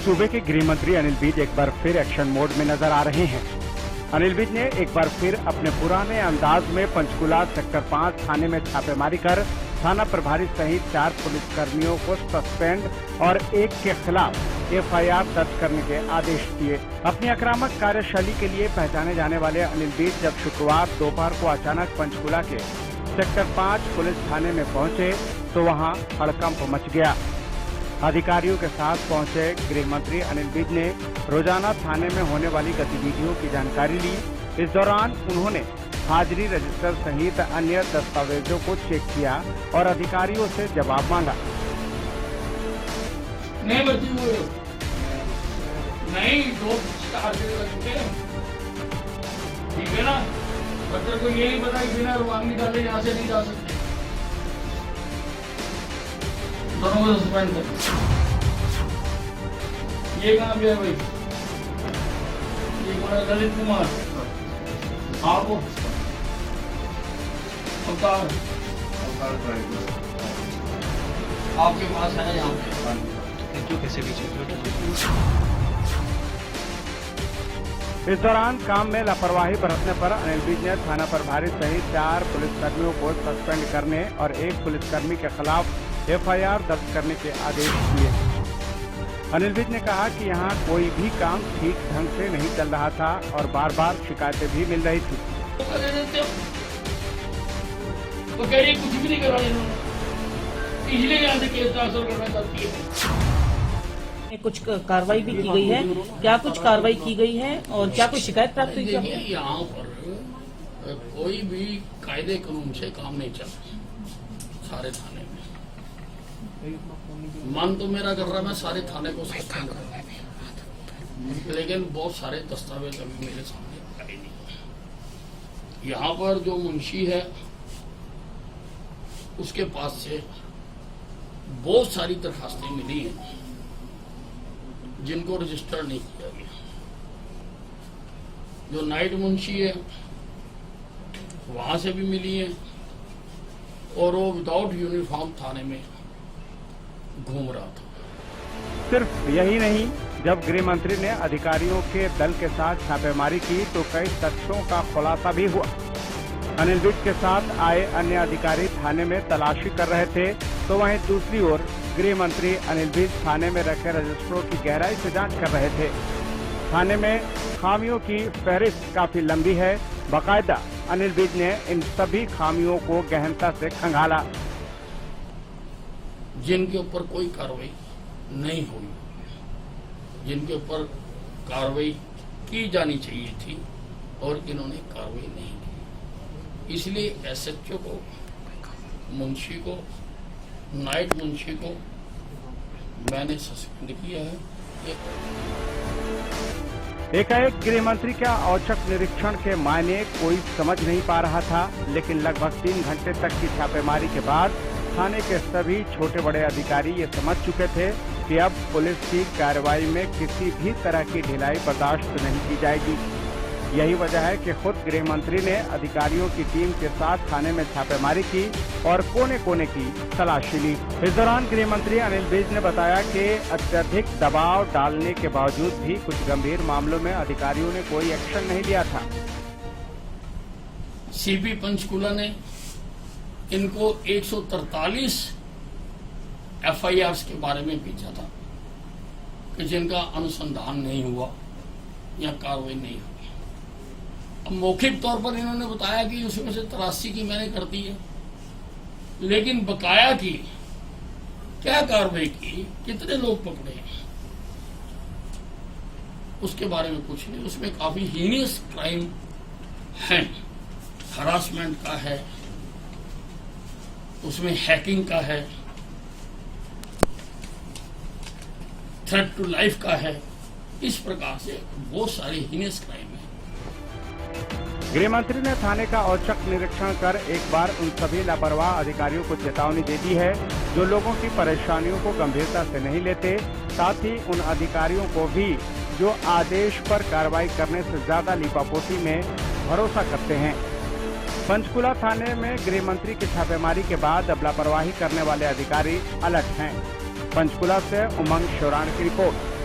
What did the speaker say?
सूबे के गृह मंत्री अनिल विज एक बार फिर एक्शन मोड में नजर आ रहे हैं। अनिल विज ने एक बार फिर अपने पुराने अंदाज में पंचकुला सेक्टर 5 थाने में छापेमारी कर थाना प्रभारी सहित 4 पुलिसकर्मियों को सस्पेंड और एक के खिलाफ एफआईआर दर्ज करने के आदेश दिए। अपनी आक्रामक कार्यशैली के लिए पहचाने जाने वाले अनिल विज जब शुक्रवार दोपहर को अचानक पंचकुला के सेक्टर 5 पुलिस थाने में पहुंचे तो वहां हड़कंप मच गया। अधिकारियों के साथ पहुंचे गृह मंत्री अनिल विज ने रोजाना थाने में होने वाली गतिविधियों की जानकारी ली। इस दौरान उन्होंने हाजिरी रजिस्टर सहित अन्य दस्तावेजों को चेक किया और अधिकारियों से जवाब मांगा। नहीं बची वो नहीं ठीक है ना, बच्चों को ये नहीं पता कि बिना रुआंगी डाले यहाँ से नहीं जा सकते, दोनों को सस्पेंड कर। ये कहाँ पे है भाई? ये हमारा ललित कुमार, आप अवतार आपके पास है यहाँ पे कैसे इस दौरान काम में लापरवाही बरतने पर अनिल विज ने थाना प्रभारी सहित 4 पुलिसकर्मियों को सस्पेंड करने और एक पुलिसकर्मी के खिलाफ एफआईआर दर्ज करने के आदेश दिए। अनिल विज ने कहा कि यहां कोई भी काम ठीक ढंग से नहीं चल रहा था और बार बार शिकायतें भी मिल रही थी। वो कह रही कुछ भी नहीं करा इन्होंने, इसलिए यहाँ से केस ट्रांसफर करना चाहती है। कुछ कार्रवाई भी की गई है, क्या कुछ कार्रवाई की गई है और क्या कोई शिकायत प्राप्त हुई? देखिए यहाँ पर कोई भी कायदे कानून से काम नहीं चल रहा सारे थाने में। मन तो मेरा कर रहा मैं सारे थाने को सस्पेंड कर, लेकिन बहुत सारे दस्तावेज अभी मेरे सामने आए नहीं। यहाँ पर जो मुंशी है उसके पास से बहुत सारी दरखास्तें मिली हैं जिनको रजिस्टर नहीं किया गया। जो नाइट मुंशी है वहां से भी मिली है और वो विदाउट यूनिफॉर्म थाने में घूम रहा था। सिर्फ यही नहीं, जब गृह मंत्री ने अधिकारियों के दल के साथ छापेमारी की तो कई तथ्यों का खुलासा भी हुआ। अनिल विज के साथ आए अन्य अधिकारी थाने में तलाशी कर रहे थे तो वहीं दूसरी ओर गृह मंत्री अनिल विज थाने में रखे रजिस्टरों की गहराई से जांच कर रहे थे। थाने में खामियों की फहरिस्त काफी लंबी है। बाकायदा अनिल विज ने इन सभी खामियों को गहनता से खंगाला। जिनके ऊपर कोई कार्रवाई नहीं हुई, जिनके ऊपर कार्रवाई की जानी चाहिए थी और इन्होंने कार्रवाई नहीं की, इसलिए एसएचओ को, मुंशी को, नाइट मुंशी को मैंने सस्पेंड किया है। एकाएक गृह मंत्री का औचक निरीक्षण के मायने कोई समझ नहीं पा रहा था, लेकिन लगभग 3 घंटे तक की छापेमारी के बाद थाने के सभी छोटे बड़े अधिकारी ये समझ चुके थे कि अब पुलिस की कार्रवाई में किसी भी तरह की ढिलाई बर्दाश्त नहीं की जाएगी। यही वजह है कि खुद गृह मंत्री ने अधिकारियों की टीम के साथ थाने में छापेमारी की और कोने कोने की तलाशी ली। इस दौरान गृह मंत्री अनिल विज ने बताया कि अत्यधिक दबाव डालने के बावजूद भी कुछ गंभीर मामलों में अधिकारियों ने कोई एक्शन नहीं लिया था। सीपी पंचकुला ने इनको 143 एफआईआर के बारे में पूछा था कि जिनका अनुसंधान नहीं हुआ या कार्रवाई नहीं हुई। अब मौखिक तौर पर इन्होंने बताया कि उसमें से 83 की मैंने कर दी है, लेकिन बकाया की क्या कार्रवाई की, कितने लोग पकड़े हैं, उसके बारे में कुछ नहीं। उसमें काफी हीनियस क्राइम है, हरासमेंट का है, उसमें हैकिंग का है, थ्रेट टू लाइफ का है। इस प्रकार से बहुत सारे हीनियस क्राइम है। गृह मंत्री ने थाने का औचक निरीक्षण कर एक बार उन सभी लापरवाह अधिकारियों को चेतावनी दे दी है जो लोगों की परेशानियों को गंभीरता से नहीं लेते, साथ ही उन अधिकारियों को भी जो आदेश पर कार्रवाई करने से ज्यादा लीपापोती में भरोसा करते हैं। पंचकुला थाने में गृह मंत्री की छापेमारी के बाद अब लापरवाही करने वाले अधिकारी अलर्ट हैं। पंचकुला से उमंग शोरान की रिपोर्ट।